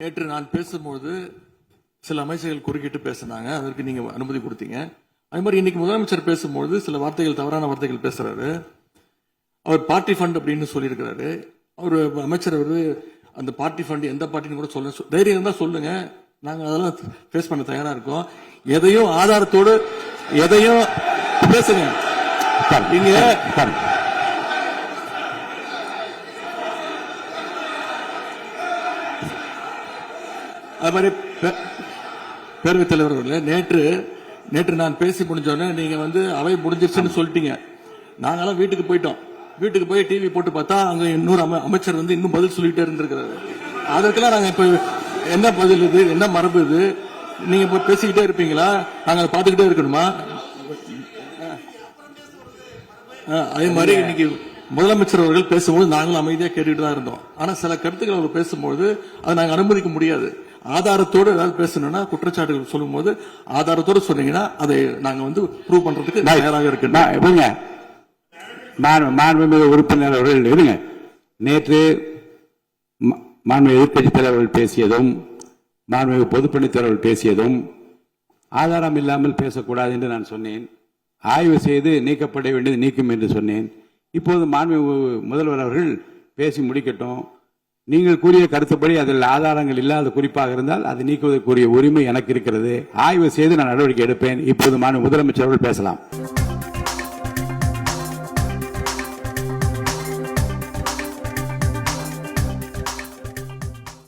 நேற்று நான் பேசும்போது சில அமைச்சர்கள் குறுக்கிட்டு பேசினாங்க, அதற்கு நீங்க அனுமதி கொடுத்தீங்க. அதே மாதிரி இன்னைக்கு முதலமைச்சர் பேசும்போது சில வார்த்தைகள், தவறான வார்த்தைகள் பேசுறாரு. அவர் பார்ட்டி ஃபண்ட் அப்படின்னு சொல்லியிருக்கிறாரு. அவர் அமைச்சர் அந்த பார்ட்டி ஃபண்ட் எந்த பார்ட்டின்னு கூட சொல்ல தைரியம் இருந்தா சொல்லுங்க, நாங்க அதெல்லாம் ஃபேஸ் பண்ண தயாரா இருக்கோம். எதையும் ஆதாரத்தோடு எதையும் பேசுங்க. நீங்க அது மாதிரி பேரவைத் தலைவர் அவர்களே, நேற்று நான் பேசி முடிஞ்சோடனே நீங்க அவை முடிஞ்சிருச்சுன்னு சொல்லிட்டீங்க. நாங்கெல்லாம் வீட்டுக்கு போயிட்டோம். வீட்டுக்கு போய் டிவி போட்டு பார்த்தா அங்க இன்னொரு அமைச்சர் இன்னும் பதில் சொல்லிட்டே இருந்திருக்கிறாரு. அதற்கெல்லாம் நாங்க இப்ப என்ன பதில் இது, என்ன மரபு இது? நீங்க இப்ப பேசிக்கிட்டே இருப்பீங்களா? நாங்க அதை பார்த்துக்கிட்டே இருக்கணுமா? அதே மாதிரி இன்னைக்கு முதலமைச்சர் அவர்கள் பேசும்போது நாங்களும் அமைதியா கேட்டுட்டு தான் இருந்தோம். ஆனா சில கருத்துக்கள் அவர் பேசும்போது அதை நாங்க அனுமதிக்க முடியாது. ஆதாரத்தோடு ஏதாவது பேசணும்னா, குற்றச்சாட்டுகள் சொல்லும் போது ஆதாரத்தோடு சொன்னீங்கன்னா அதை நாங்க ப்ரூவ் பண்றதுக்கு தயாராக இருக்கு. மாண்புமிகு உறுப்பினர் அவர்கள் இருங்க. நேற்று மாண்புமிகு எதிர்க்கட்சி தலைவர்கள் பேசியதும், மாண்புமிகு பொதுப்பணித் தலைவர்கள் பேசியதும் ஆதாரம் இல்லாமல் பேசக்கூடாது என்று நான் சொன்னேன். ஆய்வு செய்து நீக்கப்பட வேண்டியது நீக்கும் என்று சொன்னேன். இப்போது மாண்புமிகு முதல்வர் அவர்கள் பேசி முடிக்கட்டும். நீங்கள் கூறிய கருத்துப்படி அதில் ஆதாரங்கள் இல்லாத குறிப்பாக இருந்தால் அது நீக்குவதற்குரிய உரிமை எனக்கு இருக்கிறது. ஆய்வு செய்து நான் நடவடிக்கை எடுப்பேன். இப்போது மாண்புமிகு முதலமைச்சர் அவர்கள் பேசலாம்.